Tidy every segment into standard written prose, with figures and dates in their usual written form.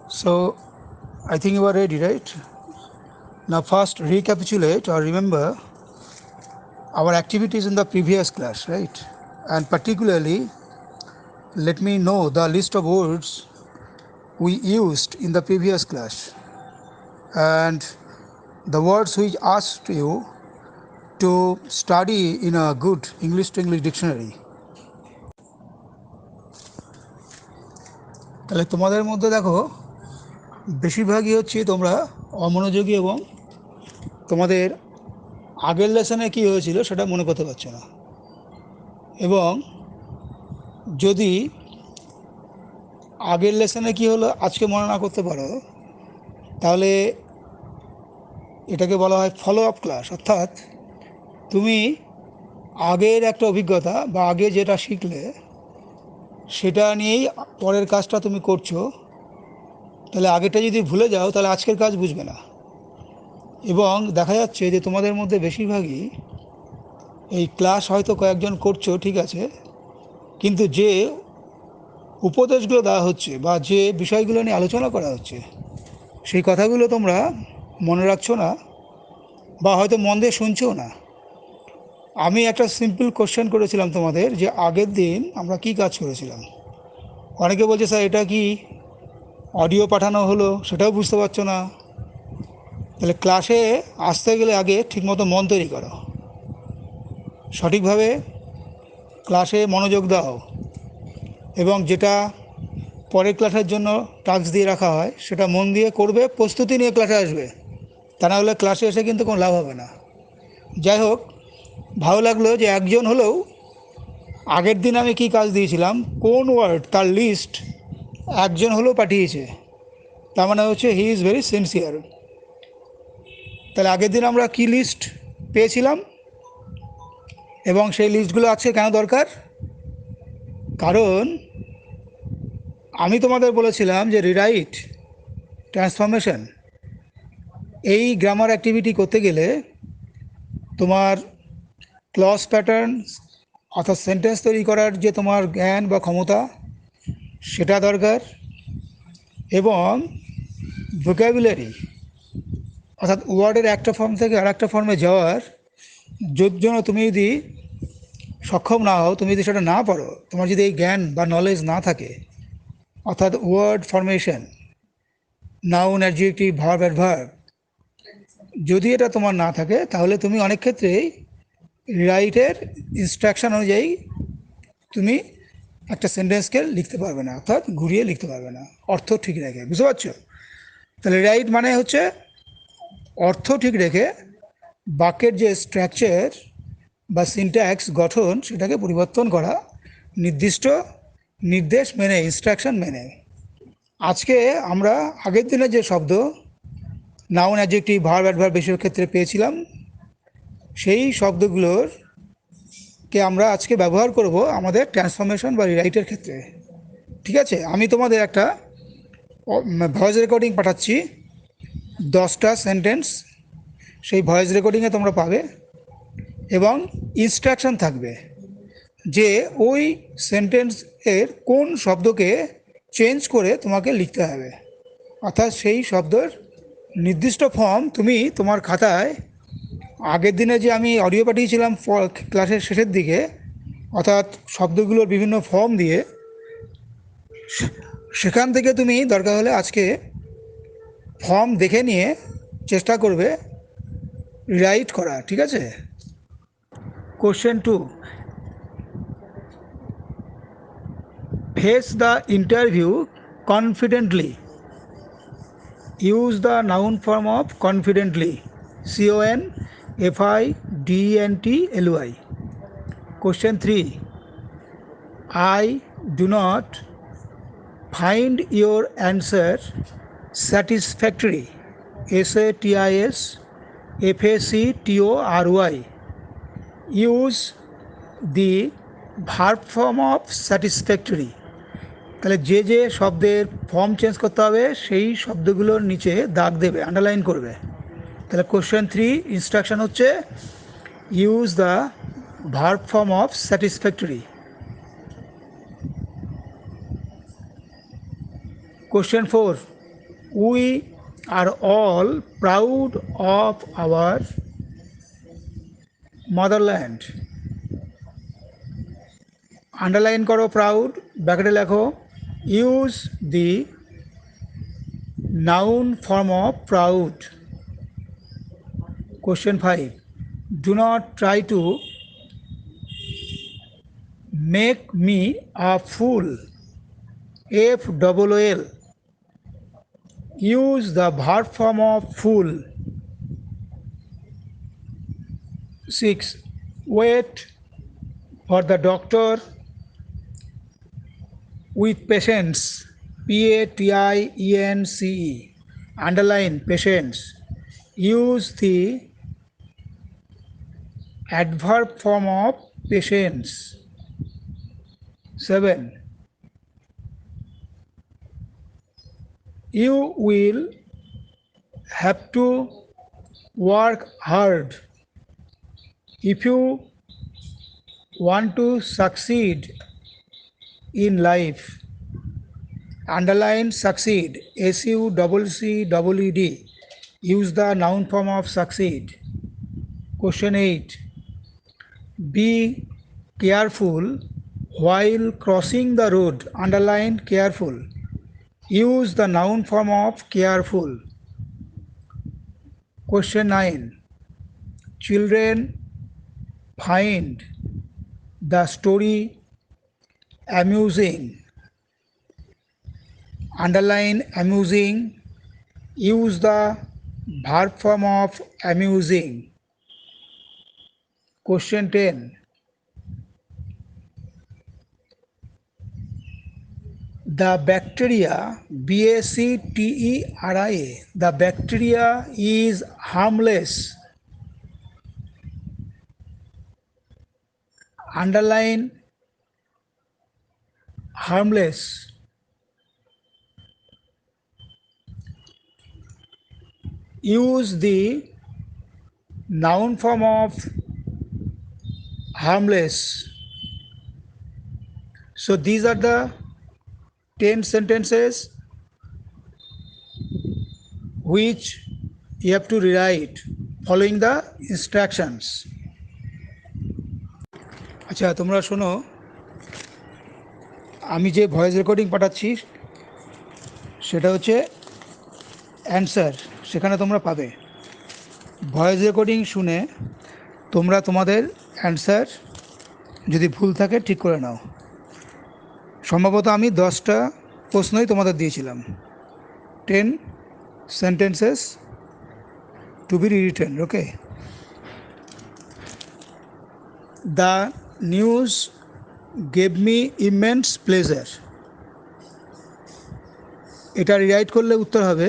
So I think you are ready, right? Now first recapitulate or remember our activities in the previous class, right? And particularly let me know the list of words we used in the previous class and the words which asked you to study in a good English to English dictionary. তাহলে তোমাদের মধ্যে দেখো বেশিরভাগই হচ্ছে তোমরা অমনোযোগী এবং তোমাদের আগের লেসনে কী হয়েছিল সেটা মনে করতে পারছো না। এবং যদি আগের লেসনে কী হলো আজকে মনে না করতে পারো তাহলে এটাকে বলা হয় ফলো আপ ক্লাস, অর্থাৎ তুমি আগের একটা অভিজ্ঞতা বা আগে যেটা শিখলে সেটা নিয়েই পরের কাজটা তুমি করছো। তাহলে আগেরটা যদি ভুলে যাও তাহলে আজকের কাজ বুঝবে না। এবং দেখা যাচ্ছে যে তোমাদের মধ্যে বেশিরভাগই এই ক্লাস হয়তো কয়েকজন করছো, ঠিক আছে, কিন্তু যে উপদেশগুলো দেওয়া হচ্ছে বা যে বিষয়গুলো নিয়ে আলোচনা করা হচ্ছে সেই কথাগুলো তোমরা মনে রাখছো না বা হয়তো মন দিয়ে শুনছো না। আমি একটা সিম্পল কোশ্চেন করেছিলাম তোমাদের যে আগের দিন আমরা কি কাজ করেছিলাম। অনেকে বলছে স্যার এটা কি অডিও পাঠানো হলো, সেটাও বুঝতে পারছো না। তাহলে ক্লাসে আসতে গেলে আগে ঠিকমতো মন তৈরি করো, সঠিকভাবে ক্লাসে মনোযোগ দাও এবং যেটা পরের ক্লাসের জন্য টাস্ক দিয়ে রাখা হয় সেটা মন দিয়ে করবে, প্রস্তুতি নিয়ে ক্লাসে আসবে। তা না হলে ক্লাসে এসে কিন্তু কোনো লাভ হবে না। যাই হোক, ভালো লাগলো যে একজন হলেও আগের দিন আমি কি কাজ দিয়েছিলাম কোন ওয়ার্ড তার লিস্ট একজন হলেও পাঠিয়েছে। তার মানে হচ্ছে হি ইজ ভেরি সিনসিয়ার। তাহলে আগের দিন আমরা কি লিস্ট পেয়েছিলাম এবং সেই লিস্টগুলো আছে কেন দরকার? কারণ আমি তোমাদের বলেছিলাম যে রিরাইট, ট্রান্সফরমেশন, এই গ্রামার অ্যাক্টিভিটি করতে গেলে তোমার ক্লজ প্যাটার্ন অর্থাৎ সেন্টেন্স তৈরি করার যে তোমার জ্ঞান বা ক্ষমতা সেটা দরকার, এবং ভোকাবুলারি অর্থাৎ ওয়ার্ডের একটা ফর্ম থেকে আর একটা ফর্মে যাওয়ার জন্য তুমি যদি সক্ষম না হও, তুমি যদি সেটা না পারো, তোমার যদি এই জ্ঞান বা নলেজ না থাকে, অর্থাৎ word formation, noun, adjective, verb, adverb, যদি এটা তোমার না থাকে তাহলে তুমি অনেক ক্ষেত্রেই রাইটের ইনস্ট্রাকশন অনুযায়ী তুমি একটা সেন্টেন্সকে লিখতে পারবে না, অর্থাৎ ঘুরিয়ে লিখতে পারবে না অর্থ ঠিক রেখে। বুঝতে পারছো? তাহলে রাইট মানে হচ্ছে অর্থ ঠিক রেখে বাক্যের যে স্ট্রাকচার বা সিনট্যাক্স গঠন সেটাকে পরিবর্তন করা, নির্দিষ্ট নির্দেশ মেনে, ইনস্ট্রাকশন মেনে। আজকে আমরা আগের দিনে যে শব্দ নাউন, অ্যাডজেক্টিভ, ভার্ব, অ্যাডভার্ব বেশির ক্ষেত্রে পেয়েছিলাম সেই শব্দগুলোর কে আমরা আজকে ব্যবহার করব আমাদের ট্রান্সফরমেশন বা রিরাইটের ক্ষেত্রে। ঠিক আছে, আমি তোমাদের একটা ভয়েস রেকর্ডিং পাঠাচ্ছি, 10টা সেন্টেন্স সেই ভয়েস রেকর্ডিংয়ে তোমরা পাবে এবং ইনস্ট্রাকশন থাকবে যে ওই সেন্টেন্সের কোন শব্দকে চেঞ্জ করে তোমাকে লিখতে হবে, অর্থাৎ সেই শব্দের নির্দিষ্ট ফর্ম তুমি তোমার খাতায় আগের দিনে যে আমি অডিও পাঠিয়েছিলাম ক্লাসের শেষের দিকে, অর্থাৎ শব্দগুলোর বিভিন্ন ফর্ম দিয়ে, সেখান থেকে তুমি দরকার হলে আজকে ফর্ম দেখে নিয়ে চেষ্টা করবে রাইট করা। ঠিক আছে? Question 2, face the interview confidently. Use the noun form of confidently, CONFIDENTLY. Question 3, I do not find your answer satisfactory, SATISFACTORY. Use the verb form of satisfactory. তাহলে যে যে শব্দের ফর্ম চেঞ্জ করতে হবে সেই শব্দগুলোর নিচে দাগ দেবে, আন্ডারলাইন করবে। তাহলে কোশ্চেন 3 ইনস্ট্রাকশন হচ্ছে use the verb form of satisfactory. Question 4, we are all proud of our motherland. Underline করো প্রাউড, ব্র্যাকেটে লেখো use the noun form of proud. Question 5. Do not try to make me a fool. F-O-O-L. Use the verb form of fool. 6. Wait for the doctor with patience. P-A-T-I-E-N-C-E. Underline patience. Use the adverb form of patience. 7. You will have to work hard if you want to succeed in life. Underline succeed. S-U-C-C-E-D. Use the noun form of succeed. Question 8. Be careful while crossing the road. Underline careful. Use the noun form of careful. Question 9. Children find the story amusing. Underline amusing. Use the verb form of amusing. Question 10. The bacteria, B-A-C-T-E-R-I-A, the bacteria is harmless. Underline harmless. Use the noun form of harmless. So these are the 10 sentences which you have to rewrite following the instructions. আচ্ছা তোমরা শোনো, আমি যে voice recording পাঠাচ্ছি সেটা হচ্ছে answer, সেখানে তোমরা পাবে। ভয়েস রেকর্ডিং শুনে তোমরা তোমাদের অ্যান্সার যদি ভুল থাকে ঠিক করে নাও। সম্ভবত আমি 10টা প্রশ্নই তোমাদের দিয়েছিলাম। 10 sentences to be rewritten. Okay. The news gave me immense pleasure. এটা রিরাইট করলে উত্তর হবে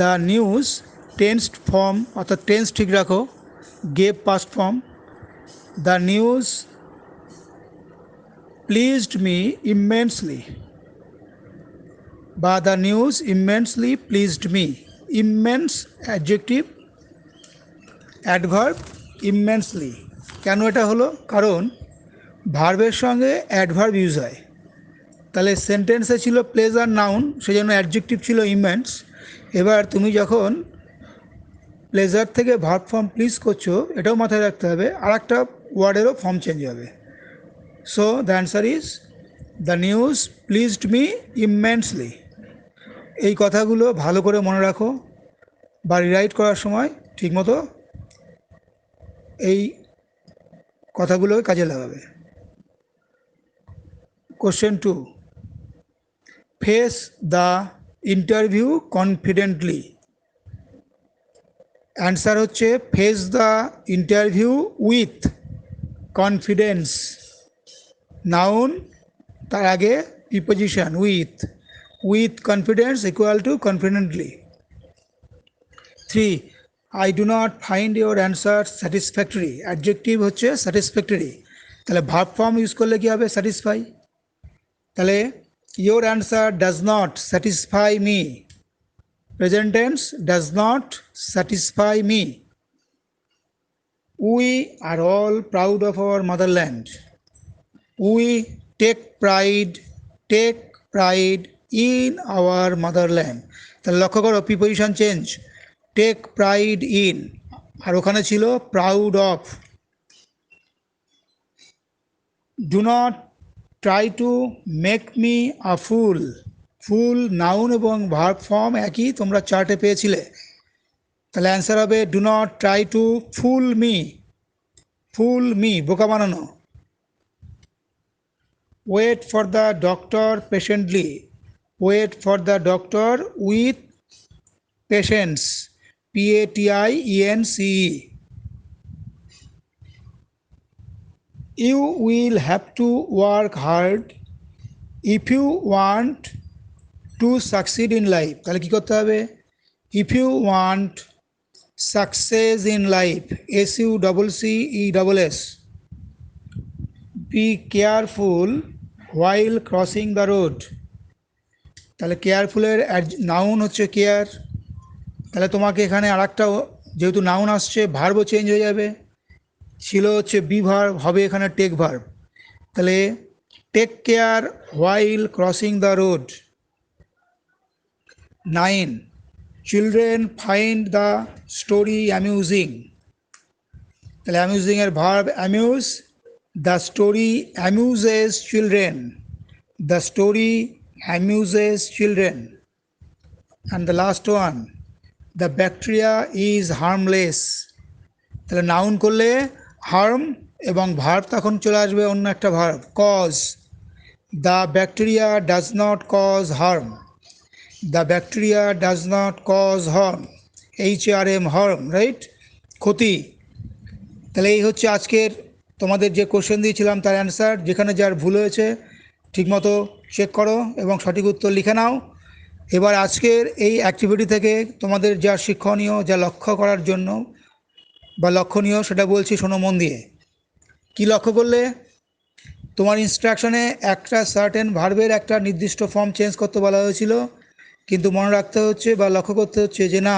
দ্য নিউজ টেন্সড ফর্ম, অর্থাৎ টেন্স ঠিক রাখো, gave past form. The news pleased me immensely, বা the news immensely pleased me. Immense adjective, adverb immensely. কেন এটা হলো? কারণ ভার্বের সঙ্গে অ্যাডভার্ব ইউজ হয়। তাহলে সেন্টেন্সে ছিল প্লেজার নাউন, সেই জন্য অ্যাডজেক্টিভ ছিল ইমেন্স। এবার তুমি যখন প্লেজার থেকে ভার্ব ফর্ম প্লিজ করছো, এটাও মাথায় রাখতে হবে, আর একটা ওয়ার্ডেরও ফর্ম চেঞ্জ হবে। So the answer is the news pleased me immensely. এই কথাগুলো ভালো করে মনে রাখো, বা রিরাইট করার সময় ঠিকমতো এই কথাগুলো কাজে লাগাবে। Question 2. Face the interview confidently. Answer হচ্ছে face the interview with confidence. Noun, তার আগে preposition with. With confidence equal to confidently. 3. I do not find your answer satisfactory. Adjective হচ্ছে স্যাটিসফ্যাক্টরি, তাহলে ভার্ব ফর্ম ইউজ করলে কী হবে? Satisfy. তাহলে your answer does not satisfy me. Present tense, does not satisfy me. We are all proud of our motherland. We take pride in our motherland. তাহলে লক্ষ্য করো preposition change, take pride in, আর ওখানে ছিল proud of. Do not try to make me a fool, fool noun এবং verb form একই, তোমরা চার্টে পেয়েছিলে। তাহলে অ্যান্সার হবে do not try to fool me, fool me বোকা বানানো। Wait for the doctor patiently, wait for the doctor with patience, PATIENCE। You will have to work hard if you want to succeed in life। তাহলে কী করতে হবে? If you want success in life, SUCCESS, be careful while crossing the road। তাহলে কেয়ারফুলের noun হচ্ছে care. তাহলে তোমাকে এখানে আর একটা, যেহেতু নাউন আসছে ভার্বও চেঞ্জ হয়ে যাবে, ছিল হচ্ছে বি ভার্ব, হবে এখানে টেক ভার্ব। তাহলে take care while crossing the road. 9, children find the story amusing. তাহলে অ্যামিউজিংয়ের verb amuse, the story amuses children, the story amuses children. And the last one, the bacteria is harmless. তাহলে noun করলে harm এবং verb তখন চলে আসবে অন্য একটা verb, cause. The bacteria does not cause harm, the bacteria does not cause harm, HRM harm, right, ক্ষতি। তাহলে এই হচ্ছে আজকের তোমাদের যে কোশ্চেন দিয়েছিলাম তার অ্যান্সার। যেখানে যার ভুল হয়েছে ঠিকমতো চেক করো এবং সঠিক উত্তর লিখে নাও। এবার আজকের এই অ্যাক্টিভিটি থেকে তোমাদের যা শিক্ষণীয়, যা লক্ষ্য করার জন্য বা লক্ষণীয়, সেটা বলছি শোনো মন দিয়ে। কি লক্ষ্য করলে? তোমার ইনস্ট্রাকশনে একটা সার্টেন ভার্বের একটা নির্দিষ্ট ফর্ম চেঞ্জ করতে বলা হয়েছিল, কিন্তু মনে রাখতে হচ্ছে বা লক্ষ্য করতে হচ্ছে যে না,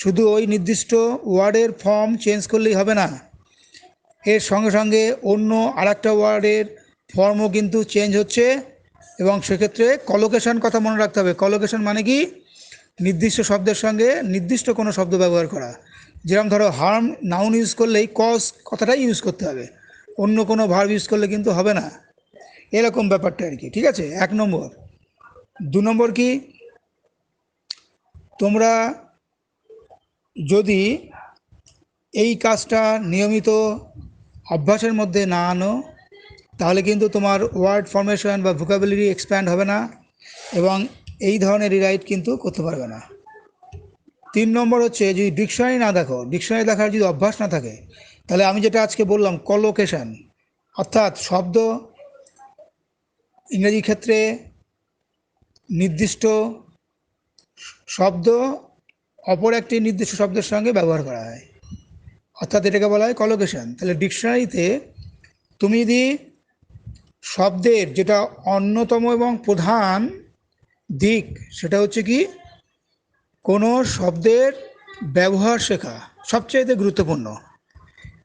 শুধু ওই নির্দিষ্ট ওয়ার্ডের ফর্ম চেঞ্জ করলেই হবে না, এর সঙ্গে সঙ্গে অন্য আরেকটা ওয়ার্ডের ফর্মও কিন্তু চেঞ্জ হচ্ছে। এবং সেক্ষেত্রে কলোকেশন কথা মনে রাখতে হবে। কলোকেশন মানে কি? নির্দিষ্ট শব্দের সঙ্গে নির্দিষ্ট কোনো শব্দ ব্যবহার করা। যেরকম ধরো হার্ম নাউন ইউজ করলেই কজ কথাটাই ইউজ করতে হবে, অন্য কোনো ভার্ব ইউজ করলে কিন্তু হবে না, এরকম ব্যাপারটা আর কি। ঠিক আছে, 1 নম্বর। 2 নম্বর কি, তোমরা যদি এই কাজটা নিয়মিত অভ্যাসের মধ্যে না আনো, তাহলে কিন্তু তোমার ওয়ার্ড ফর্মেশন বা ভোকাবুলারি এক্সপ্যান্ড হবে না এবং এই ধরনের রিরাইট কিন্তু করতে পারবে না। 3 নম্বর হচ্ছে, যদি ডিকশনারি না দেখো, ডিকশনারি দেখার যদি অভ্যাস না থাকে, তাহলে আমি যেটা আজকে বললাম কলোকেশন, অর্থাৎ শব্দ ইংরেজি ক্ষেত্রে নির্দিষ্ট শব্দ অপর একটি নির্দিষ্ট শব্দের সঙ্গে ব্যবহার করা হয়, অর্থাৎ এটাকে বলা হয় কলোকেশন। তাহলে ডিকশনারিতে তুমি যদি শব্দের যেটা অন্যতম এবং প্রধান দিক, সেটা হচ্ছে কি, কোনো শব্দের ব্যবহার শেখা সবচেয়ে গুরুত্বপূর্ণ।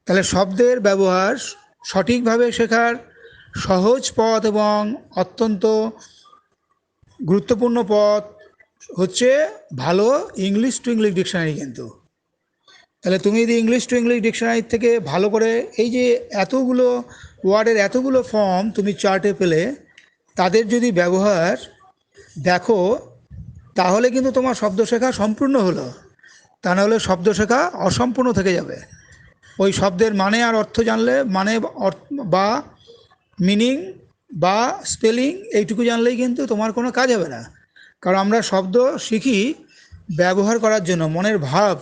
তাহলে শব্দের ব্যবহার সঠিকভাবে শেখার সহজ পথ এবং অত্যন্ত গুরুত্বপূর্ণ পথ হচ্ছে ভালো ইংলিশ টু ইংলিশ ডিকশনারি। কিন্তু তাহলে তুমি যদি ইংলিশ টু ইংলিশ ডিকশনারি থেকে ভালো করে এই যে এতগুলো ওয়ার্ডের এতগুলো ফর্ম তুমি চার্টে পেলে, তাদের যদি ব্যবহার দেখো, তাহলে কিন্তু তোমার শব্দ শেখা সম্পূর্ণ হলো। তা নাহলে শব্দ শেখা অসম্পূর্ণ থেকে যাবে। ওই শব্দের মানে আর অর্থ জানলে, মানে বা মিনিং বা স্পেলিং এইটুকু জানলেই কিন্তু তোমার কোনো কাজ হবে না। কারণ আমরা শব্দ শিখি ব্যবহার করার জন্য, মনের ভাব,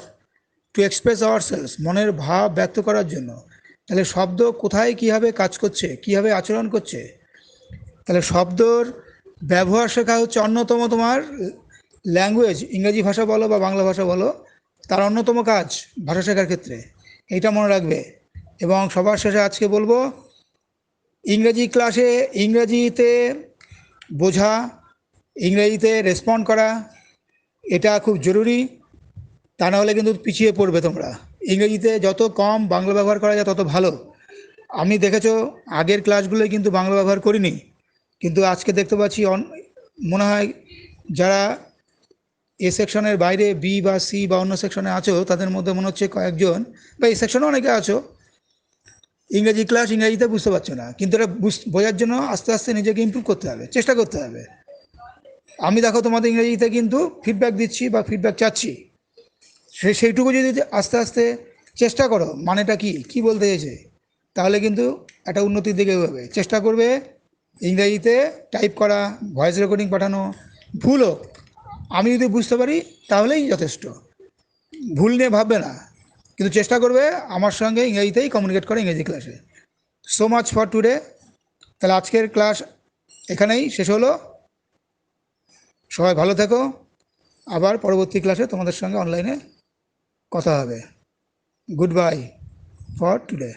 টু এক্সপ্রেস আওয়ারসেলস, মনের ভাব ব্যক্ত করার জন্য। তাহলে শব্দ কোথায় কীভাবে কাজ করছে, কীভাবে আচরণ করছে, তাহলে শব্দর ব্যবহার শেখা হচ্ছে অন্যতম তোমার ল্যাঙ্গুয়েজ, ইংরেজি ভাষা বলো বা বাংলা ভাষা বলো, তার অন্যতম কাজ ভাষা শেখার ক্ষেত্রে। এইটা মনে রাখবে। এবং সবার শেষে আজকে বলবো, ইংরেজি ক্লাসে ইংরেজিতে বোঝা, ইংরেজিতে রেসপন্ড করা, এটা খুব জরুরি। তা নাহলে কিন্তু পিছিয়ে পড়বে তোমরা। ইংরেজিতে যত কম বাংলা ব্যবহার করা যায় তত ভালো। আমি দেখেছো আগের ক্লাসগুলোয় কিন্তু বাংলা ব্যবহার করিনি, কিন্তু আজকে দেখতে পাচ্ছি মনে হয় যারা এ সেকশনের বাইরে বি বা সি বা অন্য সেকশনে আছো তাদের মধ্যে মনে হচ্ছে কয়েকজন, বা এই সেকশনে অনেকে আছো, ইংরেজি ক্লাস ইংরেজিতে বুঝতে পারছো না, কিন্তু এটা বোঝার জন্য আস্তে আস্তে নিজেকে ইমপ্রুভ করতে হবে, চেষ্টা করতে হবে। আমি দেখো তোমাদের ইংরেজিতে কিন্তু ফিডব্যাক দিচ্ছি বা ফিডব্যাক চাচ্ছি, সেইটুকু যদি আস্তে আস্তে চেষ্টা করো মানেটা কি কি বলতে চেয়েছে, তাহলে কিন্তু একটা উন্নতির দিকে এগোবে। চেষ্টা করবে ইংরেজিতে টাইপ করা, ভয়েস রেকর্ডিং পাঠানো, ভুল হোক, আমি যদি বুঝতে পারি তাহলেই যথেষ্ট। ভুল নিয়ে ভাববে না, কিন্তু চেষ্টা করবে আমার সঙ্গে ইংরেজিতেই কমিউনিকেট করে ইংরেজি ক্লাসে। So much for today. তাহলে আজকের ক্লাস এখানেই শেষ হলো। সবাই ভালো থেকো, আবার পরবর্তী ক্লাসে তোমাদের সঙ্গে অনলাইনে কথা হবে। Good bye for today.